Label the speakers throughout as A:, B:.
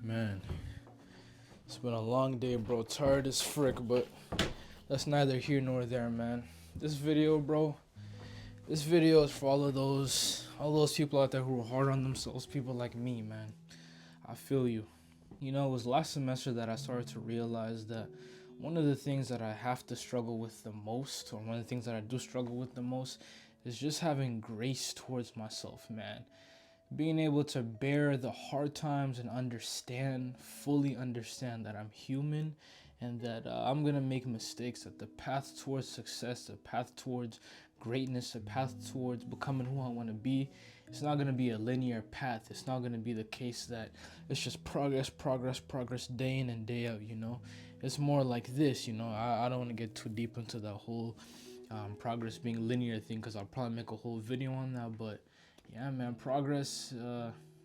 A: Man, it's been a long day, bro. Tired as frick, but that's neither here nor there, man. This video, bro, this video is for all those people out there who are hard on themselves, people like me, man. I feel you. You know, it was last semester that I started to realize that one of the things that I have to struggle with the most, or one of the things that I do struggle with the most, is just having grace towards myself, man. Being able to bear the hard times and fully understand that I'm human and that I'm gonna make mistakes, that the path towards success, the path towards greatness, the path towards becoming who I want to be, it's not gonna be a linear path. It's not gonna be the case that it's just progress day in and day out, you know? It's more like this, you know? I don't want to get too deep into the whole progress being linear thing because I'll probably make a whole video on that, but yeah, man, progress,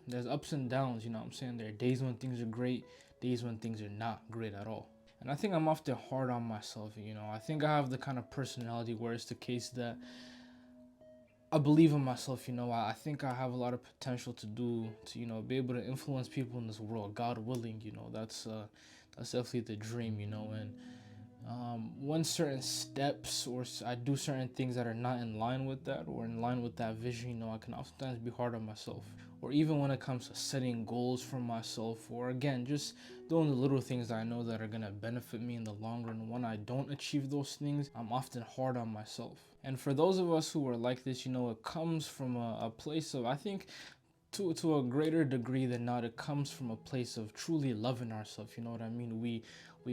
A: there's ups and downs, you know what I'm saying? There are days when things are great, days when things are not great at all. And I think I'm often hard on myself, you know? I think I have the kind of personality where it's the case that I believe in myself, you know? I think I have a lot of potential you know, be able to influence people in this world, God willing, you know? That's definitely the dream, you know? And when certain steps or I do certain things that are not in line with that or in line with that vision, you know, I can oftentimes be hard on myself. Or even when it comes to setting goals for myself, or again, just doing the little things that I know that are gonna benefit me in the long run. When I don't achieve those things, I'm often hard on myself. And for those of us who are like this, you know, it comes from a place of, I think, to a greater degree than not, it comes from a place of truly loving ourselves. You know what I mean? We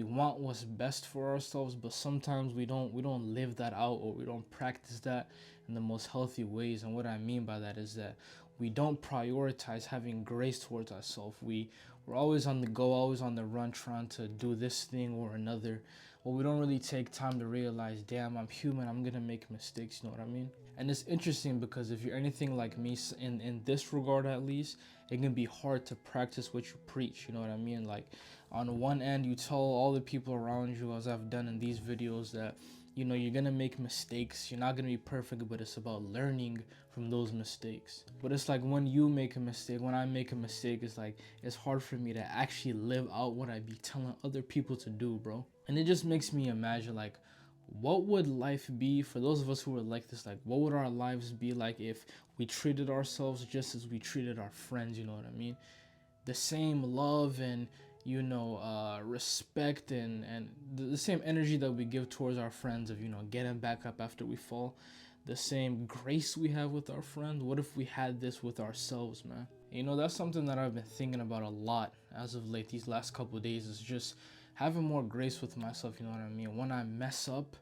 A: want what's best for ourselves, but sometimes we don't live that out, or we don't practice that in the most healthy ways. And what I mean by that is that we don't prioritize having grace towards ourselves. We're always on the go, always on the run, trying to do this thing or another. Well, we don't really take time to realize, damn, I'm human, I'm gonna make mistakes, you know what I mean? And it's interesting because if you're anything like me, in this regard at least, it can be hard to practice what you preach, you know what I mean? Like, on one end, you tell all the people around you, as I've done in these videos, that, you know, you're gonna make mistakes, you're not gonna be perfect, but it's about learning from those mistakes. But it's like when you make a mistake, when I make a mistake, it's like, it's hard for me to actually live out what I be telling other people to do, bro. And it just makes me imagine, like, what would life be for those of us who are like this? Like, what would our lives be like if we treated ourselves just as we treated our friends, you know what I mean? The same love and, you know, respect and the same energy that we give towards our friends of, you know, getting back up after we fall, the same grace we have with our friends. What if we had this with ourselves, man? You know, that's something that I've been thinking about a lot as of late. These last couple of days is just having more grace with myself, you know what I mean? When I mess up,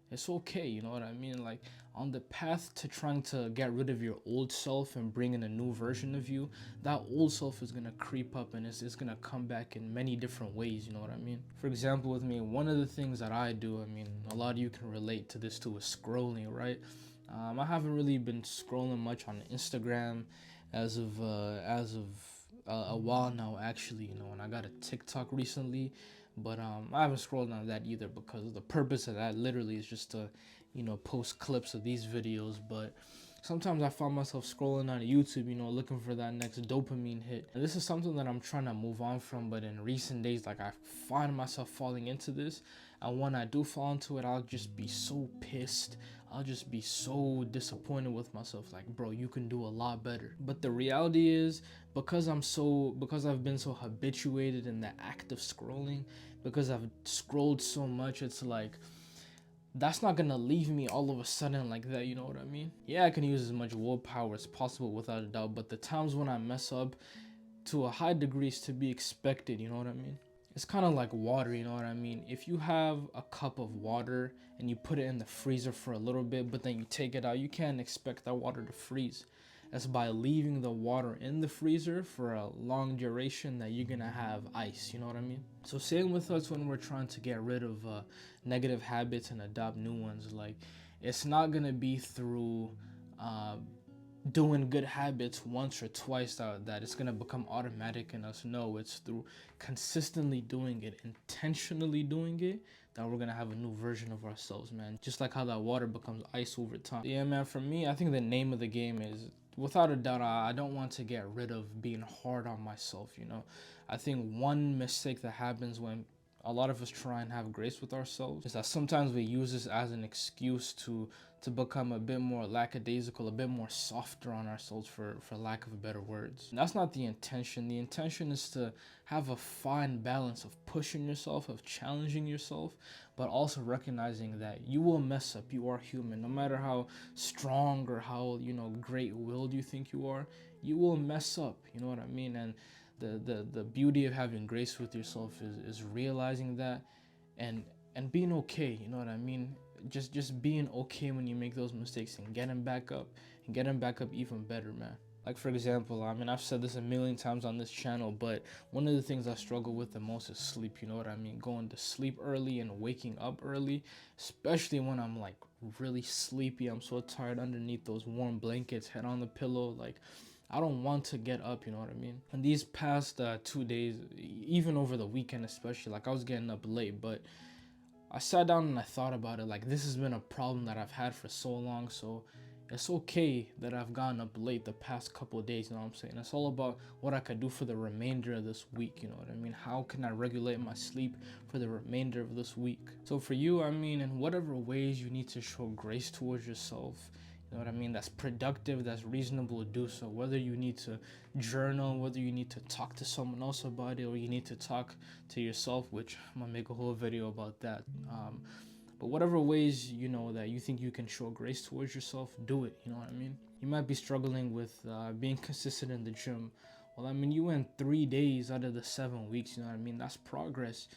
A: it's okay, you know what I mean? Like, on the path to trying to get rid of your old self and bring in a new version of you, that old self is gonna creep up and it's gonna come back in many different ways, you know what I mean? For example, with me, one of the things that I do, I mean, a lot of you can relate to this too, is scrolling, right? I haven't really been scrolling much on Instagram as of a while now, actually, you know, and I got a TikTok recently, but I haven't scrolled on that either because the purpose of that literally is just to, you know, post clips of these videos. But sometimes I find myself scrolling on YouTube, you know, looking for that next dopamine hit. And this is something that I'm trying to move on from, but in recent days, like, I find myself falling into this. And when I do fall into it, I'll just be so pissed. I'll just be so disappointed with myself. Like, bro, you can do a lot better. But the reality is, because I've been so habituated in the act of scrolling, because I've scrolled so much, it's like, that's not gonna leave me all of a sudden like that, you know what I mean? Yeah, I can use as much willpower as possible without a doubt, but the times when I mess up, to a high degree, is to be expected, you know what I mean? It's kind of like water, you know what I mean? If you have a cup of water and you put it in the freezer for a little bit, but then you take it out, you can't expect that water to freeze. That's by leaving the water in the freezer for a long duration that you're gonna have ice, you know what I mean? So same with us when we're trying to get rid of negative habits and adopt new ones. Like, it's not gonna be through doing good habits once or twice that it's gonna become automatic in us. No, it's through consistently doing it, intentionally doing it, that we're gonna have a new version of ourselves, man. Just like how that water becomes ice over time. Yeah, man, for me, I think the name of the game is without a doubt, I don't want to get rid of being hard on myself. You know, I think one mistake that happens when a lot of us try and have grace with ourselves is that sometimes we use this as an excuse to become a bit more lackadaisical, a bit more softer on ourselves, for lack of better words. And that's not the intention. The intention is to have a fine balance of pushing yourself, of challenging yourself, but also recognizing that you will mess up. You are human. No matter how strong or how, you know, great-willed you think you will mess up. You know what I mean? And the beauty of having grace with yourself is realizing that and being okay. You know what I mean? Just being okay when you make those mistakes and getting back up even better, man. Like, for example, I mean, I've said this a million times on this channel, but one of the things I struggle with the most is sleep. You know what I mean? Going to sleep early and waking up early, especially when I'm like really sleepy. I'm so tired underneath those warm blankets, head on the pillow. Like, I don't want to get up, you know what I mean? And these past 2 days, even over the weekend especially, like, I was getting up late, but I sat down and I thought about it. Like, this has been a problem that I've had for so long, so it's okay that I've gotten up late the past couple of days, you know what I'm saying? It's all about what I could do for the remainder of this week, you know what I mean? How can I regulate my sleep for the remainder of this week? So for you, I mean, in whatever ways you need to show grace towards yourself, you know what I mean, that's productive, that's reasonable to do so. Whether you need to journal, whether you need to talk to someone else about it, or you need to talk to yourself, which I'm gonna make a whole video about that. But whatever ways, you know, that you think you can show grace towards yourself, do it. You know what I mean? You might be struggling with being consistent in the gym. Well, I mean, you went 3 days out of the 7 weeks. You know what I mean? That's progress.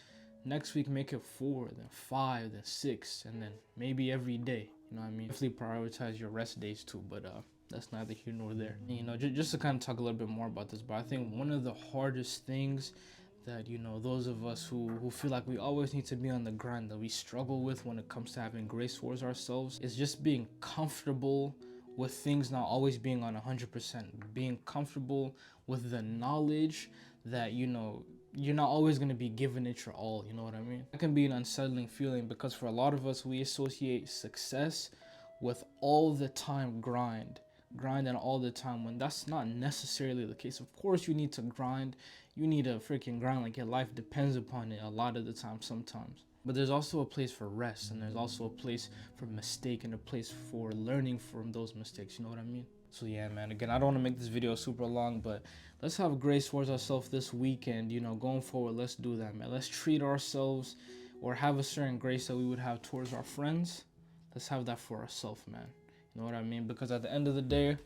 A: Next week, make it 4, then 5, then 6, and then maybe every day. You know what I mean? Definitely prioritize your rest days too, but that's neither here nor there. You know, just to kind of talk a little bit more about this, but I think one of the hardest things that, you know, those of us who feel like we always need to be on the grind, that we struggle with when it comes to having grace towards ourselves, is just being comfortable with things not always being on 100%, being comfortable with the knowledge that, you know, you're not always going to be giving it your all. You know what I mean? That can be an unsettling feeling, because for a lot of us, we associate success with all the time grinding all the time, when that's not necessarily the case. Of course, you need to grind. You need to freaking grind like your life depends upon it a lot of the time sometimes. But there's also a place for rest, and there's also a place for mistake, and a place for learning from those mistakes. You know what I mean? So yeah, man, again, I don't want to make this video super long, but let's have grace towards ourselves this weekend. You know, going forward, let's do that, man. Let's treat ourselves, or have a certain grace that we would have towards our friends. Let's have that for ourselves, man. You know what I mean? Because at the end of the day,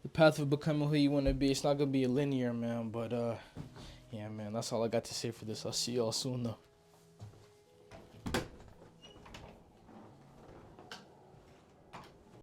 A: the path of becoming who you want to be, it's not going to be linear, man. But yeah, man, that's all I got to say for this. I'll see y'all soon, though.